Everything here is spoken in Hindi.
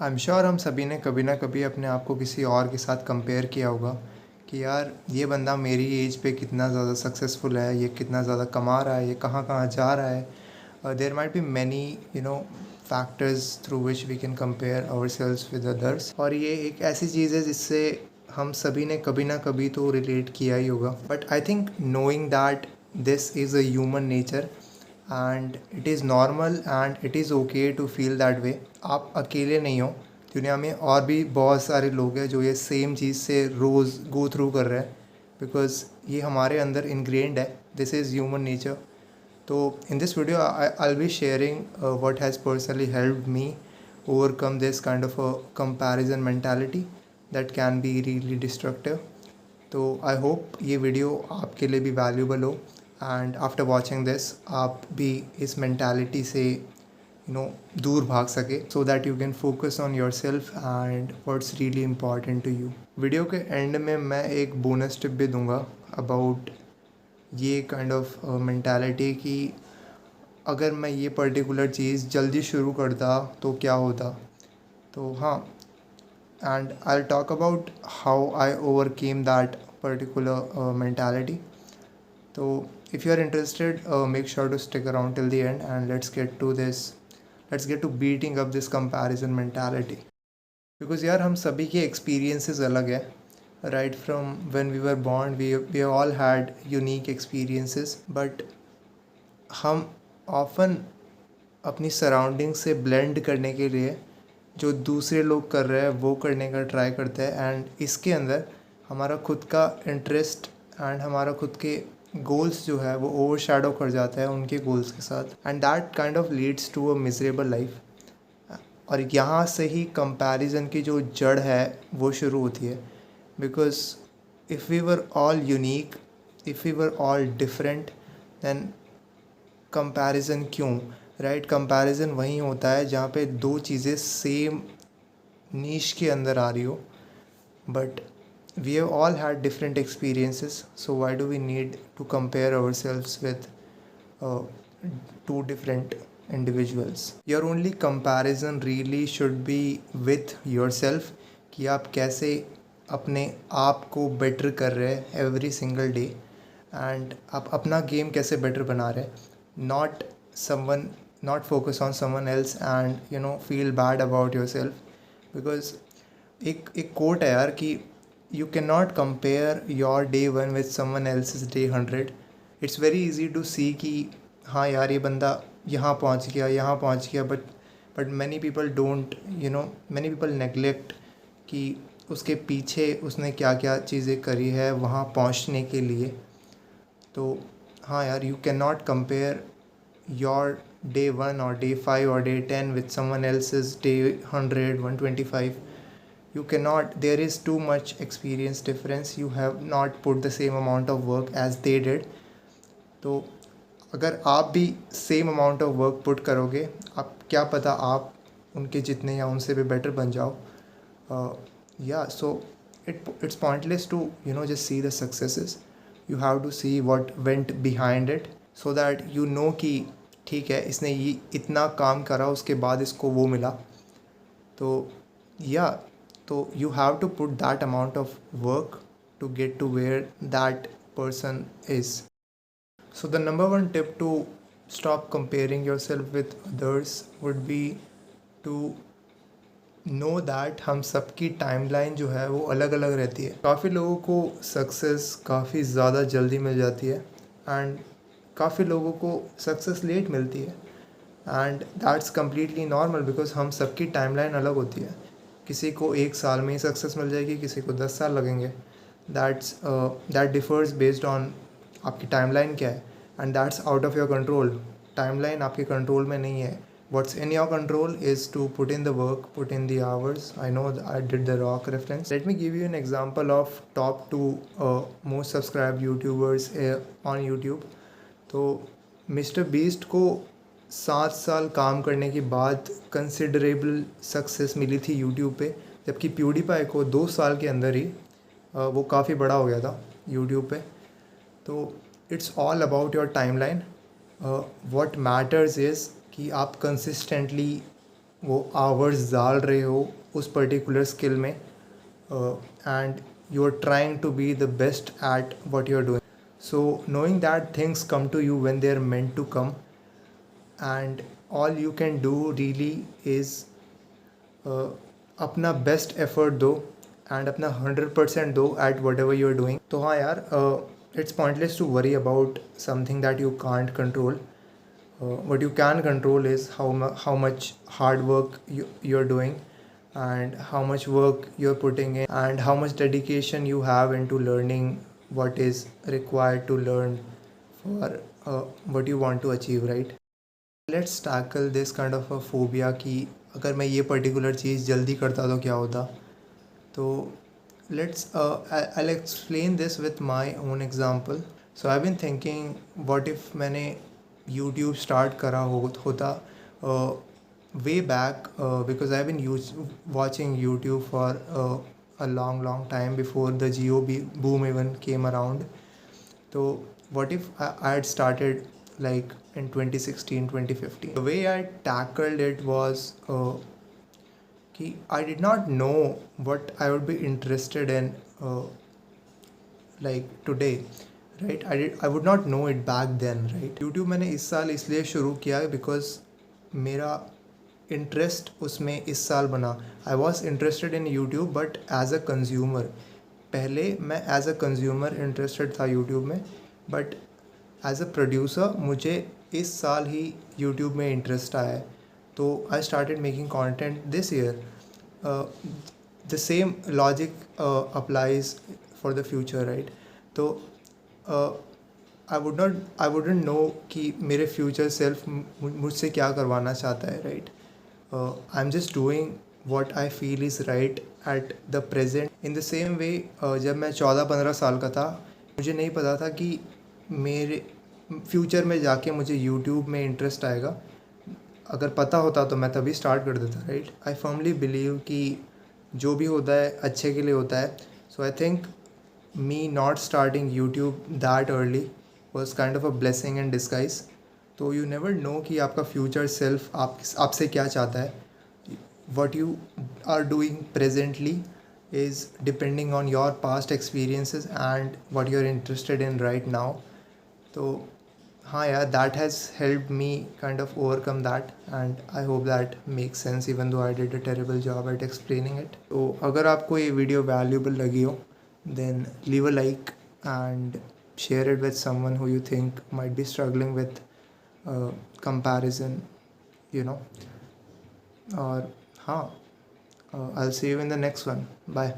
आई एम श्योर हम सभी ने कभी ना कभी अपने आप को किसी और के साथ कंपेयर किया होगा कि यार ये बंदा मेरी एज पे कितना ज़्यादा सक्सेसफुल है, ये कितना ज़्यादा कमा रहा है, ये कहाँ कहाँ जा रहा है। There might be many factors through which we can compare our selves with others, और ये एक ऐसी चीज़ है जिससे हम सभी ने कभी ना कभी तो रिलेट किया ही होगा। But I think knowing that this is a human nature and it is normal and it is okay to feel that way. आप अकेले नहीं हो, दुनिया में और भी बहुत सारे लोग हैं जो ये सेम चीज़ से रोज़ गो थ्रू कर रहे हैं, बिकॉज ये हमारे अंदर इनग्रेंड है। This is human nature. तो in this video I be sharing what has personally helped me overcome this kind of a comparison mentality that can be really destructive. तो आई होप ये वीडियो आपके लिए भी वैल्यूबल हो एंड आफ्टर वॉचिंग दिस आप भी इस मेंटालिटी से दूर भाग सके, so that you can focus on your self and what's really important to you. Video के एंड में मैं एक बोनस टिप भी दूंगा अबाउट ये काइंड ऑफ मेंटालिटी कि अगर मैं ये पर्टिकुलर चीज़ जल्दी शुरू करता तो क्या होता। तो हाँ, and I'll talk about how I overcame that particular mentality. So if you are interested, make sure to stick around till the end and let's get to this. Let's get to beating up this comparison mentality. Because यार हम सभी के experiences अलग है. Right from when we were born, we all had unique experiences, but हम often अपनी सराउंडिंग से ब्लेंड करने के लिए जो दूसरे लोग कर रहे हैं वो करने का ट्राई करते हैं, एंड इसके अंदर हमारा खुद का इंटरेस्ट एंड हमारा खुद के गोल्स जो है वो ओवर शैडो कर जाता है उनके गोल्स के साथ, and that kind of leads to a miserable life. और यहाँ से ही कंपैरिजन की जो जड़ है वो शुरू होती है। Because if we were all unique, if we were all different, then comparison क्यों? राइट, कंपैरिजन वहीं होता है जहाँ पे दो चीज़ें सेम नीश के अंदर आ रही हो, but we have all had different experiences, so why do we need to compare ourselves with two different individuals? Your only comparison really should be with yourself, कि आप कैसे अपने आप को बेटर कर रहे हैं एवरी सिंगल डे, एंड आप अपना गेम कैसे बेटर बना रहे हैं, not someone, not focus on someone else and feel bad about yourself. Because एक कोट है यार कि you cannot compare your day 1 with someone else's day 100. It's very easy to see कि हाँ यार ये बंदा यहाँ पहुँच गया, but many people don't many people neglect कि उसके पीछे उसने क्या क्या चीज़ें करी है वहाँ पहुँचने के लिए। तो हाँ यार, you can not compare your day 1 or day 5 or day 10 with someone else's day 100, 125. You cannot, there is too much experience difference. You have not put the same amount of work as they did. तो अगर आप भी same amount of work put करोगे, आप क्या पता आप उनके जितने या उनसे भी बेटर बन जाओ। या सो it's pointless to just see the successes. You have to see what went behind it, so that कि ठीक है इसने ये इतना काम करा उसके बाद इसको वो मिला। तो तो you have to put that amount of work to get to where that person is. So the number one tip to stop comparing yourself with others would be to know that हम सबकी टाइमलाइन जो है वो अलग अलग रहती है। काफ़ी लोगों को सक्सेस काफ़ी ज़्यादा जल्दी मिल जाती है, एंड काफ़ी लोगों को सक्सेस लेट मिलती है, and that's completely normal because हम सबकी टाइमलाइन अलग होती है। किसी को 1 साल में ही सक्सेस मिल जाएगी, किसी को 10 साल लगेंगे। दैट डिफर्स बेस्ड ऑन आपकी टाइमलाइन क्या है, and that's out of your control. Timeline आपके कंट्रोल में नहीं है। What's in your control is to put in the work, put in the hours. I know I did the rock reference. Let me give you an example of top 2 most subscribed YouTubers on YouTube. तो मिस्टर बीस्ट को 7 साल काम करने के बाद कंसिडरेबल सक्सेस मिली थी यूट्यूब पे, जबकि प्यूडीपाई को 2 साल के अंदर ही वो काफ़ी बड़ा हो गया था यूट्यूब पे। तो it's all about your timeline. What matters is कि आप कंसिस्टेंटली वो आवर्स डाल रहे हो उस पर्टिकुलर स्किल में, and you are trying to be the best at what you are doing. So knowing that things come to you when they are meant to come, and all you can do really is अपना बेस्ट एफर्ट दो एंड अपना 100% दो at whatever you are doing. तो हाँ यार, it's pointless to worry about something that you can't control. what you can control is how much hard work you are doing, and how much work you're putting in, and how much dedication you have into learning what is required to learn for what you want to achieve, right? Let's tackle this kind of a phobia कि अगर मैं ये पर्टिकुलर चीज़ जल्दी करता तो क्या होता. तो let's I'll explain this with my own example. So I've been thinking, what if मैंने YouTube start करा होता way back, because I've been watching YouTube for a long time before the Jio boom even came around. So what if I had started like in 2016 2015? The way I tackled it was कि I did not know what I would be interested in like today, right? I would not know it back then, right? YouTube मैंने इस साल इसलिए शुरू किया because मेरा इंटरेस्ट उसमें इस साल बना. I was interested in YouTube but as a consumer. पहले मैं एज अ कंज्यूमर इंटरेस्टेड था यूट्यूब में, बट एज अ प्रोड्यूसर मुझे इस साल ही यूट्यूब में इंटरेस्ट आया है. तो I started making content this year. The same logic applies for the future, right? तो आई वुडंट नो कि मेरे फ्यूचर सेल्फ मुझसे क्या करवाना चाहता है, right? I am just doing what I feel is right at the present. In the same way, जब मैं 14-15 साल का था, मुझे नहीं पता था कि मेरे फ्यूचर में जाके मुझे यूट्यूब में इंटरेस्ट आएगा. अगर पता होता तो मैं तभी स्टार्ट कर देता, राइट? आई फर्मली बिलीव कि जो भी होता है अच्छे के लिए होता है. So I think me not starting YouTube that early was kind of a blessing in disguise. तो यू नेवर नो कि आपका फ्यूचर सेल्फ आपसे क्या चाहता है. what you are doing presently is depending on your past experiences and what you're interested in right now. So हाँ यार, that has helped me kind of overcome that, and I hope that makes sense even though I did a terrible job at explaining it. तो अगर आपको ये वीडियो valuable लगी हो, then leave a like and share it with someone who you think might be struggling with comparison, you know. और हाँ, I'll see you in the next one. Bye.